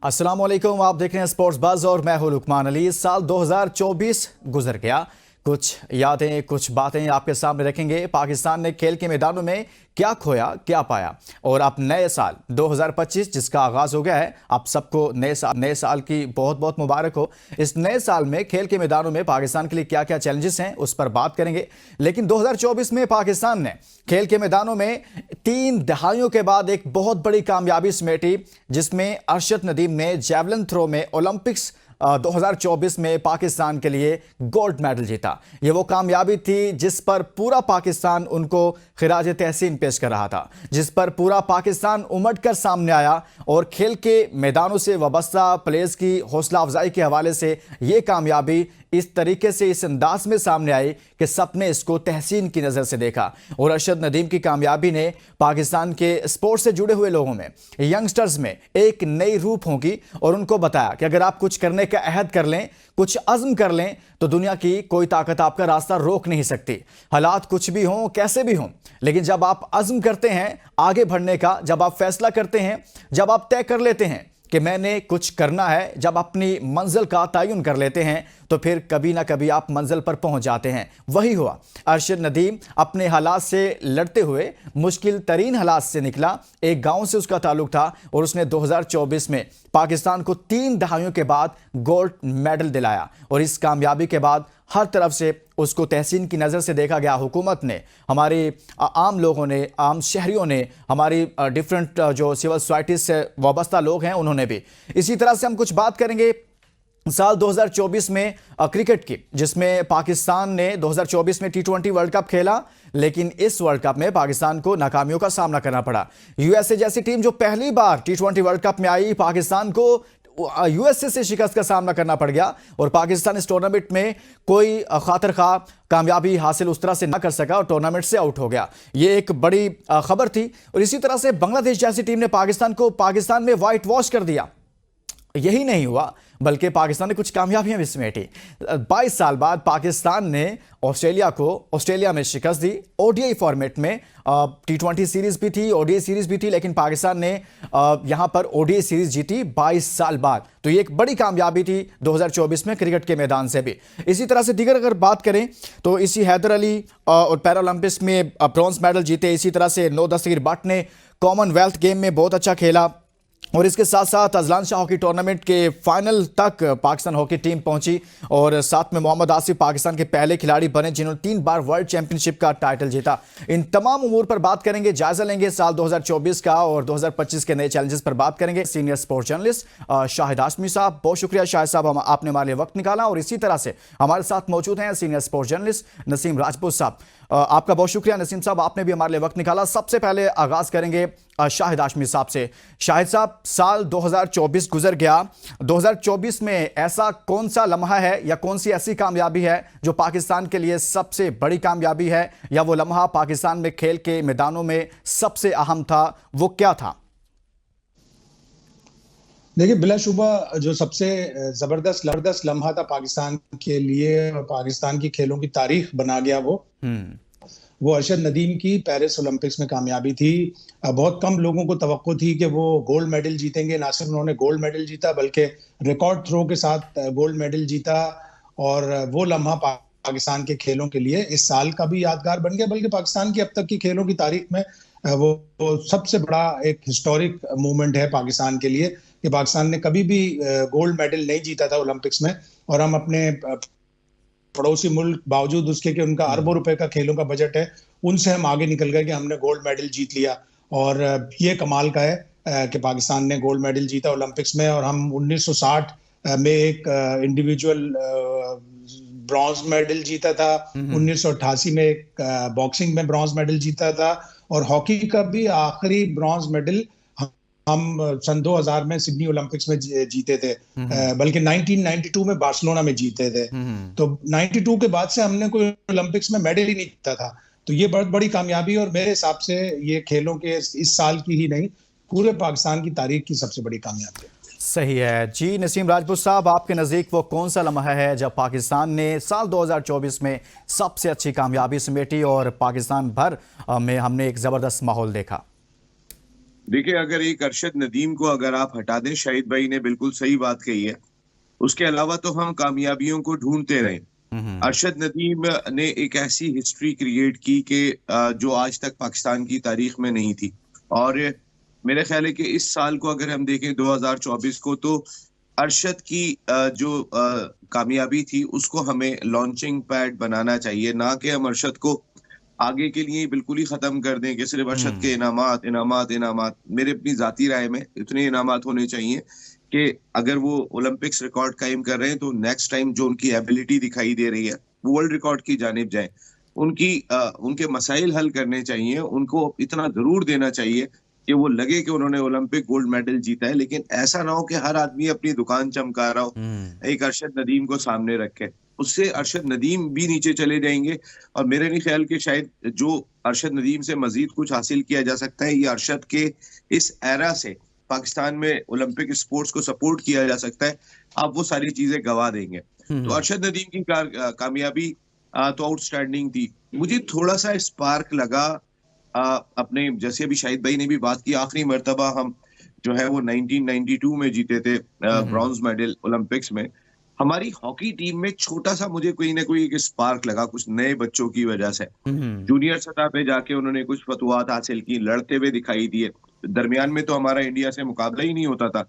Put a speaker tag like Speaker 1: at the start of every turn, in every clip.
Speaker 1: अस्सलाम वालेकुम, आप देख रहे हैं स्पोर्ट्स बज़ और मैं हूं लुकमान अली। साल 2024 गुजर गया, कुछ यादें कुछ बातें आपके सामने रखेंगे। पाकिस्तान ने खेल के मैदानों में क्या खोया क्या पाया, और अब नए साल 2025 जिसका आगाज हो गया है, आप सबको नए साल की बहुत बहुत मुबारक हो। इस नए साल में खेल के मैदानों में पाकिस्तान के लिए क्या क्या चैलेंजेस हैं उस पर बात करेंगे। लेकिन 2024 में पाकिस्तान ने खेल के मैदानों में 3 दहाइयों के बाद एक बहुत बड़ी कामयाबी समेटी, जिसमें अरशद नदीम ने जैवलिन थ्रो में ओलंपिक्स 2024 में पाकिस्तान के लिए गोल्ड मेडल जीता। ये वो कामयाबी थी जिस पर पूरा पाकिस्तान उनको खिराज तहसीन पेश कर रहा था, जिस पर पूरा पाकिस्तान उमड़ कर सामने आया। और खेल के मैदानों से वाबस्ता प्लेयर्स की हौसला अफजाई के हवाले से ये कामयाबी इस तरीके से इस अंदाज में सामने आई कि सबने इसको तहसीन की नज़र से देखा। और अरशद नदीम की कामयाबी ने पाकिस्तान के स्पोर्ट्स से जुड़े हुए लोगों में, यंगस्टर्स में एक नई रूह फूंकी और उनको बताया कि अगर आप कुछ करने का अहद कर लें, कुछ अज़्म कर लें, तो दुनिया की कोई ताकत आपका रास्ता रोक नहीं सकती। हालात कुछ भी हों, कैसे भी हों, लेकिन जब आप अज़्म करते हैं आगे बढ़ने का, जब आप फैसला करते हैं, जब आप तय कर लेते हैं कि मैंने कुछ करना है, जब अपनी मंजिल का तयन कर लेते हैं, तो फिर कभी ना कभी आप मंजिल पर पहुंच जाते हैं। वही हुआ। अरशद नदीम अपने हालात से लड़ते हुए मुश्किल तरीन हालात से निकला। एक गांव से उसका ताल्लुक था और उसने 2024 में पाकिस्तान को 3 दहाइयों के बाद गोल्ड मेडल दिलाया। और इस कामयाबी के बाद हर तरफ से उसको तहसीन की नज़र से देखा गया। हुकूमत ने, हमारे आम लोगों ने, आम शहरियों ने, हमारी डिफरेंट जो सिविल सोसाइटी से वाबस्ता लोग हैं उन्होंने भी। इसी तरह से हम कुछ बात करेंगे साल 2024 में क्रिकेट की, जिसमें पाकिस्तान ने 2024 में T20 वर्ल्ड कप खेला, लेकिन इस वर्ल्ड कप में पाकिस्तान को नाकामियों का सामना करना पड़ा। यूएसए जैसी टीम जो पहली बार T20 वर्ल्ड कप में आई, पाकिस्तान को यूएसए से शिकस्त का सामना करना पड़ गया और पाकिस्तान इस टूर्नामेंट में कोई खातिर खा कामयाबी हासिल उस तरह से ना कर सका और टूर्नामेंट से आउट हो गया। ये एक बड़ी खबर थी। और इसी तरह से बांग्लादेश जैसी टीम ने पाकिस्तान में व्हाइट वॉश कर दिया। यही नहीं हुआ, बल्कि पाकिस्तान ने कुछ कामयाबियां भी समेटी। 22 साल बाद पाकिस्तान ने ऑस्ट्रेलिया में शिकस्त दी। ओडीआई फॉर्मेट में T20 सीरीज भी थी, ओडीआई सीरीज भी थी, लेकिन पाकिस्तान ने यहां पर ओडीआई सीरीज जीती 22 साल बाद। तो ये एक बड़ी कामयाबी थी 2024 में क्रिकेट के मैदान से भी। इसी तरह से दीगर अगर बात करें तो इसी हैदर अली और पैरालंपिक्स में ब्रॉन्ज मेडल जीते। इसी तरह से नो दस्तगीर भट्ट ने कॉमनवेल्थ गेम में बहुत अच्छा खेला। और इसके साथ साथ अजलान शाह हॉकी टूर्नामेंट के फाइनल तक पाकिस्तान हॉकी टीम पहुंची और साथ में मोहम्मद आसिफ पाकिस्तान के पहले खिलाड़ी बने जिन्होंने 3 बार वर्ल्ड चैंपियनशिप का टाइटल जीता। इन तमाम उमूर पर बात करेंगे, जायजा लेंगे साल 2024 का और 2025 के नए चैलेंजेस पर बात करेंगे। Senior sports journalist Shahid Hashmi साहब, बहुत शुक्रिया शाहिद साहब, आपने हमारे लिए वक्त निकाला। और इसी तरह से हमारे साथ मौजूद हैं senior sports journalist Naseem Rajput साहब। आपका बहुत शुक्रिया नसीम साहब, आपने भी हमारे लिए वक्त निकाला। सबसे पहले आगाज करेंगे शाहिद हाशमी साहब से। शाहिद साहब, साल 2024 गुजर गया। 2024 में ऐसा कौन सा लम्हा है या कौन सी ऐसी कामयाबी है जो पाकिस्तान के लिए सबसे बड़ी कामयाबी है, या वो लम्हा पाकिस्तान में खेल के मैदानों में सबसे अहम था, वो क्या था?
Speaker 2: देखिए, बिलाशुबा जो सबसे जबरदस्त लम्हा था पाकिस्तान के लिए, पाकिस्तान की खेलों की तारीख बना गया, वो अरशद नदीम की पेरिस ओलंपिक्स में कामयाबी थी। बहुत कम लोगों को तवक्को थी कि वो गोल्ड मेडल जीतेंगे। ना सिर्फ उन्होंने गोल्ड मेडल जीता, बल्कि रिकॉर्ड थ्रो के साथ गोल्ड मेडल जीता। और वो लम्हा पाकिस्तान के खेलों के लिए इस साल का भी यादगार बन गया, बल्कि पाकिस्तान की अब तक की खेलों की तारीख में वो सबसे बड़ा एक हिस्टोरिक मूवमेंट है पाकिस्तान के लिए कि पाकिस्तान ने कभी भी गोल्ड मेडल नहीं जीता था ओलंपिक्स में। और हम अपने पड़ोसी मुल्क, बावजूद उसके कि उनका अरबों रुपए का खेलों का बजट है, उनसे हम आगे निकल गए कि हमने गोल्ड मेडल जीत लिया। और ये कमाल का है कि पाकिस्तान ने गोल्ड मेडल जीता ओलंपिक्स में। और हम 1960 में एक इंडिविजुअल ब्रॉन्ज मेडल जीता था, 1988 में एक बॉक्सिंग में ब्रॉन्ज मेडल जीता था, और हॉकी का भी आखिरी ब्रॉन्ज मेडल हम सन 2000 में सिडनी ओलंपिक्स में जीते थे, बल्कि 1992 में बार्सिलोना में जीते थे। तो 92 के बाद से हमने कोई ओलंपिक्स में मेडल ही नहीं जीता था। तो ये बहुत बड़ी कामयाबी, और मेरे हिसाब से ये खेलों के इस साल की ही नहीं, पूरे पाकिस्तान की तारीख की सबसे बड़ी कामयाबी है।
Speaker 1: सही है जी। नसीम राजपूत साहब, आपके नज़दीक वो कौन सा लम्हा है जब पाकिस्तान ने साल 2024 में सबसे अच्छी कामयाबी समेटी और पाकिस्तान भर में हमने एक ज़बरदस्त माहौल देखा?
Speaker 3: देखिए, अगर एक अरशद नदीम को अगर आप हटा दें, शाहिद भाई ने बिल्कुल सही बात कही है। उसके अलावा तो हम कामयाबियों को ढूंढते रहे। अरशद नदीम ने एक ऐसी हिस्ट्री क्रिएट की कि जो आज तक पाकिस्तान की तारीख में नहीं थी। और मेरे ख्याल है कि इस साल को अगर हम देखें 2024 को, तो अरशद की जो कामयाबी थी उसको हमें लॉन्चिंग पैड बनाना चाहिए, ना कि हम अरशद को आगे के लिए बिल्कुल ही खत्म कर दें कि सिर्फ अरशद के इनामात इनामात इनामात। मेरे अपनी जाती राय में इतने इनामात होने चाहिए कि अगर वो ओलंपिक्स रिकॉर्ड कायम कर रहे हैं तो नेक्स्ट टाइम जो उनकी एबिलिटी दिखाई दे रही है वो वर्ल्ड रिकॉर्ड की जानिब जाए। उनके मसाइल हल करने चाहिए, उनको इतना जरूर देना चाहिए कि वो लगे कि उन्होंने ओलंपिक गोल्ड मेडल जीता है, लेकिन ऐसा ना हो कि हर आदमी अपनी दुकान चमका रहा हो, एक अरशद नदीम को सामने रखे। उससे अरशद नदीम भी नीचे चले जाएंगे। और मेरे नहीं ख्याल कि शायद जो अरशद नदीम से मजीद कुछ हासिल किया जा सकता है, ये अरशद के इस एरा से पाकिस्तान में ओलंपिक स्पोर्ट्स को सपोर्ट किया जा सकता है। आप वो सारी चीजें गवा देंगे। तो अरशद नदीम की कामयाबी तो आउटस्टैंडिंग थी। मुझे थोड़ा सा स्पार्क लगा अपने, जैसे अभी शाहिद भाई ने भी बात की, आखिरी मर्तबा हम जो है वो 1992 में जीते थे ब्रॉन्ज मेडल ओलंपिक्स में। हमारी हॉकी टीम में छोटा सा मुझे कोई ना कोई एक स्पार्क लगा, कुछ नए बच्चों की वजह से। जूनियर सतह पे जाके उन्होंने कुछ फतवात हासिल की, लड़ते हुए दिखाई दिए। दरमियान में तो हमारा इंडिया से मुकाबला ही नहीं होता था।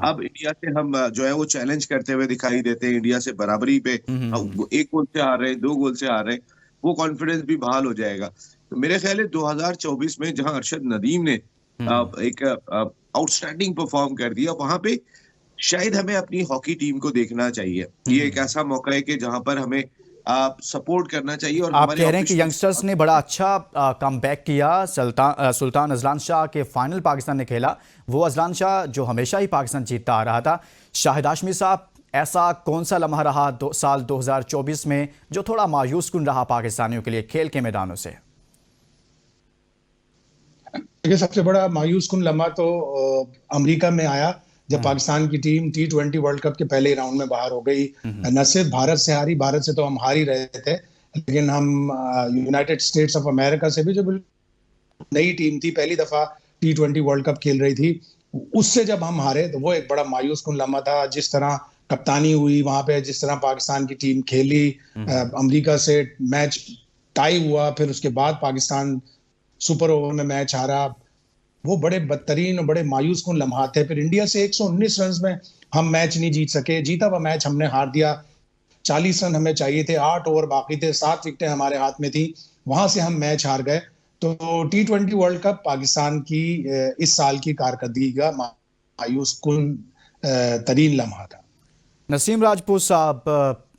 Speaker 3: अब इंडिया से हम जो है वो चैलेंज करते हुए दिखाई देते हैं, इंडिया से बराबरी पे। वो 1 गोल से हार रहे हैं, 2 गोल से हार रहे हैं, वो कॉन्फिडेंस भी बहाल हो जाएगा। तो मेरे ख्याल है 2024 में जहां अरशद नदीम ने एक आउटस्टैंडिंग परफॉर्म कर दिया, वहां पे शायद हमें अपनी हॉकी टीम को देखना चाहिए। ये एक ऐसा मौका है कि जहां पर हमें सपोर्ट करना चाहिए। और
Speaker 1: आप कह रहे हैं कि यंगस्टर्स ने बड़ा अच्छा कमबैक किया। सुल्तान अजलान शाह के फाइनल पाकिस्तान ने खेला, वो अजलान शाह जो हमेशा ही पाकिस्तान जीतता आ रहा था। शाहिद हाशमी साहब, ऐसा कौन सा लम्हा रहा साल 2024 में जो थोड़ा मायूस कुन रहा पाकिस्तानियों के लिए खेल के मैदानों से?
Speaker 2: देखिए, सबसे बड़ा मायूस कुन लम्हा तो अमेरिका में आया, जब पाकिस्तान की टीम T20 वर्ल्ड कप के पहले राउंड में बाहर हो गई। न सिर्फ भारत से हारी, भारत से तो हम हार ही रहे थे, लेकिन हम यूनाइटेड स्टेट्स ऑफ अमेरिका से भी, जो नई टीम थी, पहली दफा T20 वर्ल्ड कप खेल रही थी, उससे जब हम हारे तो वो एक बड़ा मायूस कुन लम्हा था। जिस तरह कप्तानी हुई वहां पे, जिस तरह पाकिस्तान की टीम खेली, अमेरिका से मैच टाई हुआ, फिर उसके बाद पाकिस्तान सुपर ओवर में मैच हारा, वो बड़े बदतरीन और बड़े मायूस कुन लम्हात थे। फिर इंडिया से 119 रन में हम मैच नहीं जीत सके, जीता हुआ मैच हमने हार दिया। 40 रन हमें चाहिए थे, 8 ओवर बाकी थे, 7 विकेटें हमारे हाथ में थी, वहां से हम मैच हार गए। तो T20 वर्ल्ड कप पाकिस्तान की इस साल की कारकर्दगी का मायूस कुन तरीन लम्हा था।
Speaker 1: नसीम राजपूत साहब,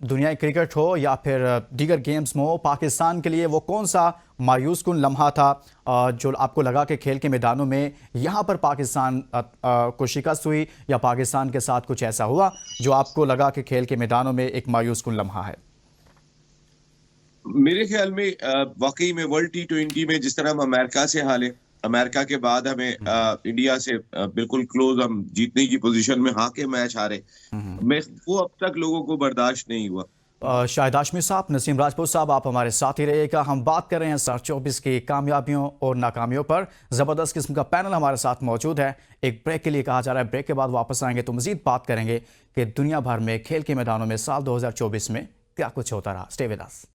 Speaker 1: दुनियाई क्रिकेट हो या फिर दीगर गेम्स में हो, पाकिस्तान के लिए वो कौन सा मायूस कुन लम्हा था जो आपको लगा कि खेल के मैदानों में यहाँ पर पाकिस्तान को शिकस्त हुई, या पाकिस्तान के साथ कुछ ऐसा हुआ जो आपको लगा कि खेल के मैदानों में एक मायूस कुन लम्हा है?
Speaker 3: मेरे ख्याल में वाकई में वर्ल्ड T20 में जिस तरह हम अमेरिका से हारे, अमेरिका के बाद हमें इंडिया से बिल्कुल क्लोज हम जीतने की पोजीशन में हाके मैच हारे, मैं वो अब तक लोगों को बर्दाश्त नहीं हुआ।
Speaker 1: शाहिद हाशमी साहब, नसीम राजपूत साहब, आप हमारे साथ ही रहिएगा। हम बात कर रहे हैं 2024 की कामयाबियों और नाकामियों पर। ज़बरदस्त किस्म का पैनल हमारे साथ मौजूद है। एक ब्रेक के लिए कहा जा रहा है, ब्रेक के बाद वापस आएंगे तो मजीद बात करेंगे कि दुनिया भर में खेल के मैदानों में साल 2024 में क्या कुछ होता रहा। Stay with us.